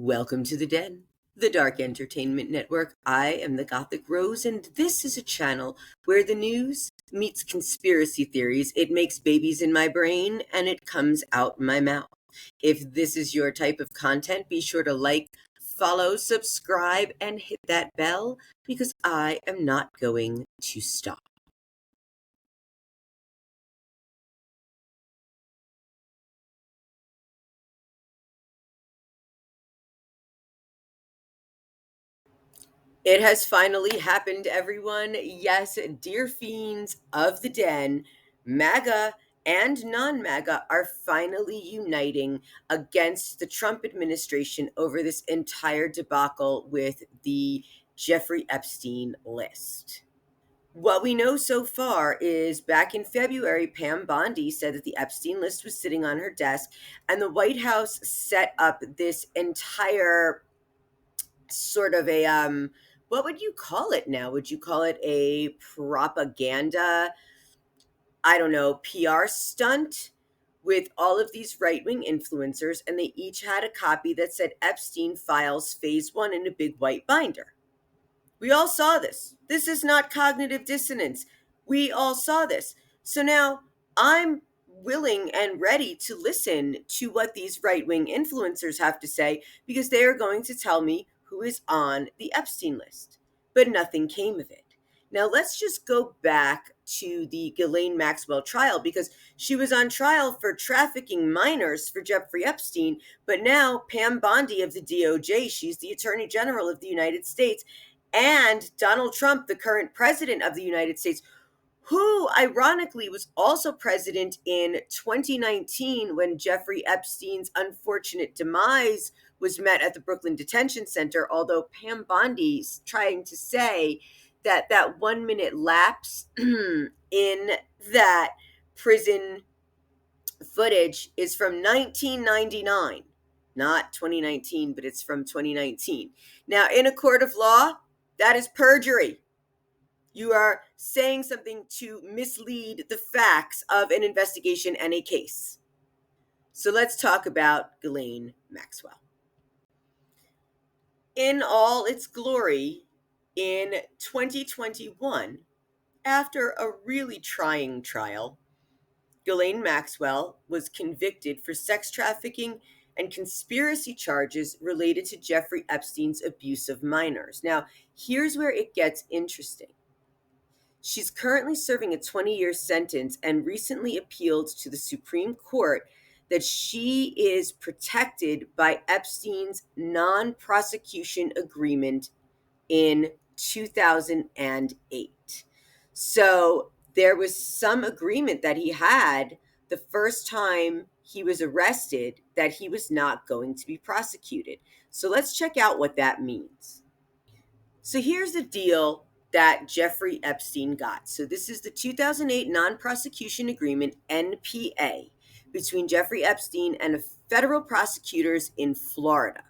Welcome to the Den, the Dark Entertainment Network. I am the Gothic Rose, and this is a channel where the news meets conspiracy theories. It makes babies in my brain, and it comes out my mouth. If this is your type of content, be sure to like, follow, subscribe, and hit that bell, because I am not going to stop. It has finally happened, everyone. Yes, dear fiends of the Den, MAGA and non MAGA are finally uniting against the Trump administration over this entire debacle with the Jeffrey Epstein list. What we know so far is back in February, Pam Bondi said that the Epstein list was sitting on her desk, and the White House set up this entire sort of a what would you call it now? Would you call it a propaganda, I don't know, PR stunt with all of these right-wing influencers, and they each had a copy that said Epstein Files Phase 1 in a big white binder. We all saw this. This is not cognitive dissonance. We all saw this. So now I'm willing and ready to listen to what these right wing influencers have to say, because they are going to tell me who is on the Epstein list. But nothing came of it. Now let's just go back to the Ghislaine Maxwell trial, because she was on trial for trafficking minors for Jeffrey Epstein. But now Pam Bondi of the DOJ, she's the Attorney General of the United States, and Donald Trump, the current president of the United States, who ironically was also president in 2019 when Jeffrey Epstein's unfortunate demise was met at the Brooklyn Detention Center, although Pam Bondi's trying to say that that 1 minute lapse in that prison footage is from 1999, not 2019, but it's from 2019. Now, in a court of law, that is perjury. You are saying something to mislead the facts of an investigation and a case. So let's talk about Ghislaine Maxwell. In all its glory, in 2021, after a really trying trial, Ghislaine Maxwell was convicted for sex trafficking and conspiracy charges related to Jeffrey Epstein's abuse of minors. Now, here's where it gets interesting. She's currently serving a 20-year sentence and recently appealed to the Supreme Court that she is protected by Epstein's non-prosecution agreement in 2008. So there was some agreement that he had the first time he was arrested that he was not going to be prosecuted. So let's check out what that means. So here's the deal that Jeffrey Epstein got. So this is the 2008 non-prosecution agreement, NPA, between Jeffrey Epstein and federal prosecutors in Florida.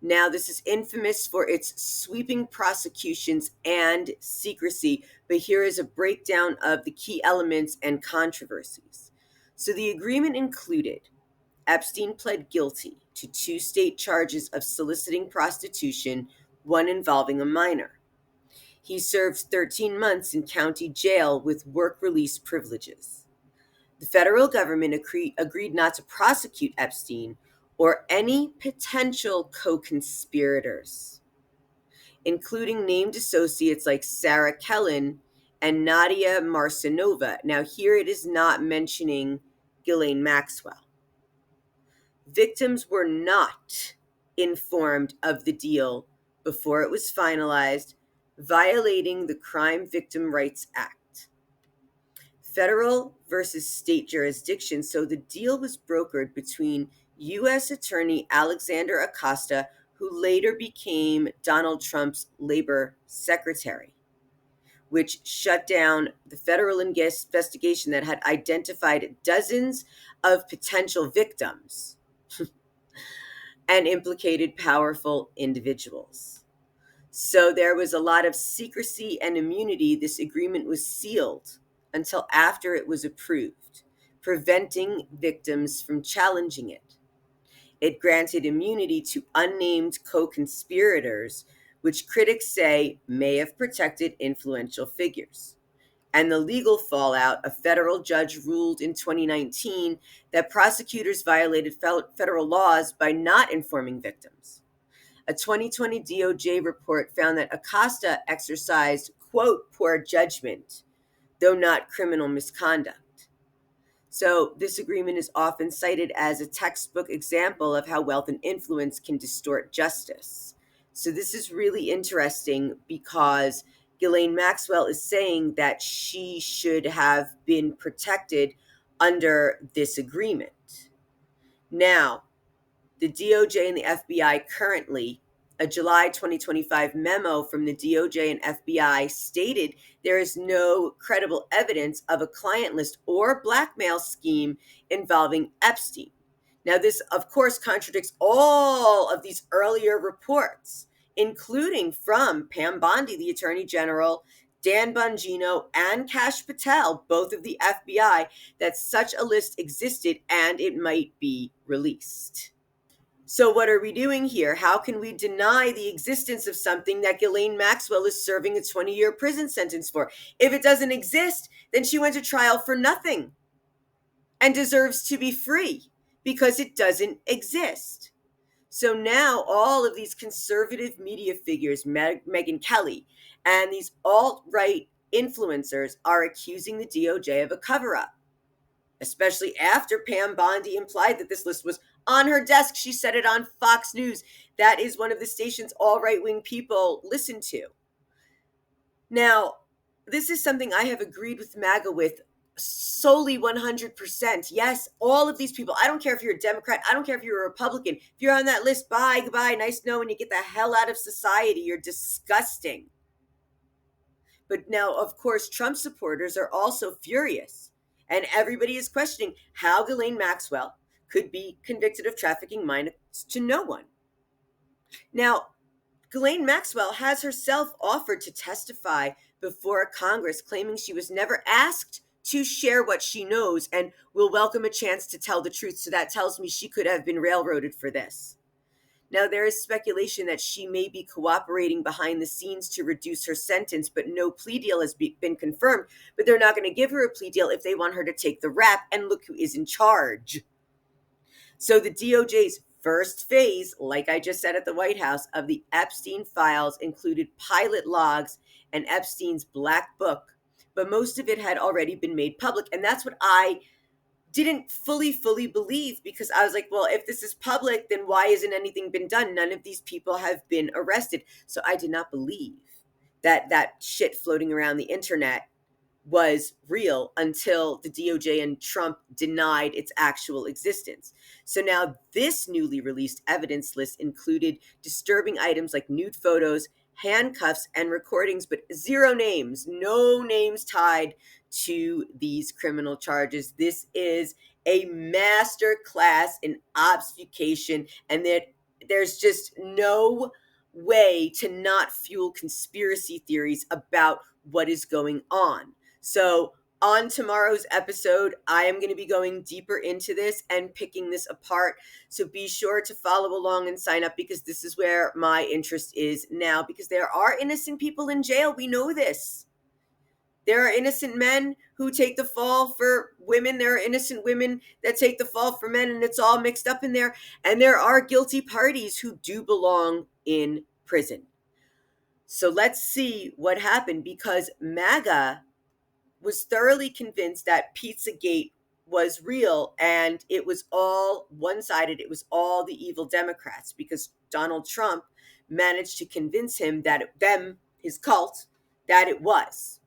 Now, this is infamous for its sweeping prosecutions and secrecy, but here is a breakdown of the key elements and controversies. So the agreement included Epstein pled guilty to 2 state charges of soliciting prostitution, one involving a minor. He served 13 months in county jail with work release privileges. The federal government agreed not to prosecute Epstein or any potential co-conspirators, including named associates like Sarah Kellen and Nadia Marcinova. Now, here it is not mentioning Ghislaine Maxwell. Victims were not informed of the deal before it was finalized, violating the Crime Victim Rights Act. Federal versus state jurisdiction. So the deal was brokered between U.S. Attorney Alexander Acosta, who later became Donald Trump's labor secretary, which shut down the federal investigation that had identified dozens of potential victims and implicated powerful individuals. So there was a lot of secrecy and immunity. This agreement was sealed until after it was approved, preventing victims from challenging it. It granted immunity to unnamed co-conspirators, which critics say may have protected influential figures. And the legal fallout, a federal judge ruled in 2019 that prosecutors violated federal laws by not informing victims. A 2020 DOJ report found that Acosta exercised, quote, poor judgment, though not criminal misconduct. So, this agreement is often cited as a textbook example of how wealth and influence can distort justice. So, this is really interesting because Ghislaine Maxwell is saying that she should have been protected under this agreement. Now, the DOJ and the FBI currently, a July 2025 memo from the DOJ and FBI stated there is no credible evidence of a client list or blackmail scheme involving Epstein. Now, this, of course, contradicts all of these earlier reports, including from Pam Bondi, the Attorney General, Dan Bongino, and Kash Patel, both of the FBI, that such a list existed and it might be released. So what are we doing here? How can we deny the existence of something that Ghislaine Maxwell is serving a 20-year prison sentence for? If it doesn't exist, then she went to trial for nothing and deserves to be free because it doesn't exist. So now all of these conservative media figures, Megyn Kelly, and these alt-right influencers are accusing the DOJ of a cover-up, especially after Pam Bondi implied that this list was on her desk. She said it on Fox News. That is one of the stations all right-wing people listen to. Now, this is something I have agreed with MAGA with solely 100%. Yes, all of these people, I don't care if you're a Democrat, I don't care if you're a Republican, if you're on that list, bye, goodbye, nice knowing you, get the hell out of society, you're disgusting. But now, of course, Trump supporters are also furious. And everybody is questioning how Ghislaine Maxwell could be convicted of trafficking minors to no one. Now, Ghislaine Maxwell has herself offered to testify before Congress, claiming she was never asked to share what she knows and will welcome a chance to tell the truth. So that tells me she could have been railroaded for this. Now, there is speculation that she may be cooperating behind the scenes to reduce her sentence, but no plea deal has been confirmed. But they're not going to give her a plea deal if they want her to take the rap. And look who is in charge. So the DOJ's first phase, like I just said at the White House, of the Epstein files included pilot logs and Epstein's black book. But most of it had already been made public. And that's what I didn't fully believe, because I was like, well, if this is public, then why hasn't anything been done? None of these people have been arrested. So I did not believe that shit floating around the internet was real until the DOJ and Trump denied its actual existence. So now this newly released evidence list included disturbing items like nude photos, handcuffs, and recordings, but zero names, no names tied to these criminal charges. This is a master class in obfuscation, and that there's just no way to not fuel conspiracy theories about what is going on. So on tomorrow's episode, I am going to be going deeper into this and picking this apart. So be sure to follow along and sign up, because this is where my interest is now, because there are innocent people in jail. We know this. There are innocent men who take the fall for women. There are innocent women that take the fall for men, and it's all mixed up in there. And there are guilty parties who do belong in prison. So let's see what happened, because MAGA was thoroughly convinced that Pizzagate was real and it was all one-sided. It was all the evil Democrats, because Donald Trump managed to convince him that his cult, that it was.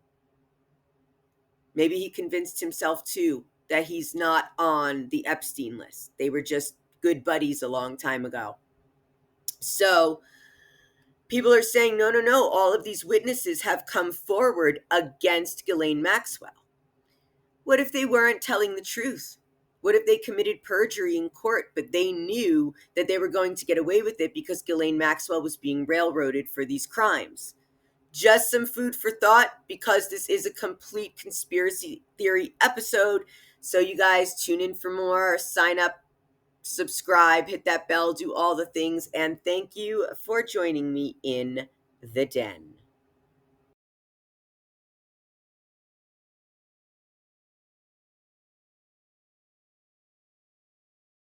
Maybe he convinced himself too that he's not on the Epstein list. They were just good buddies a long time ago. So people are saying, no, all of these witnesses have come forward against Ghislaine Maxwell. What if they weren't telling the truth? What if they committed perjury in court, but they knew that they were going to get away with it because Ghislaine Maxwell was being railroaded for these crimes? Just some food for thought, because this is a complete conspiracy theory episode. So you guys tune in for more, sign up, subscribe, hit that bell, do all the things, and thank you for joining me in the den.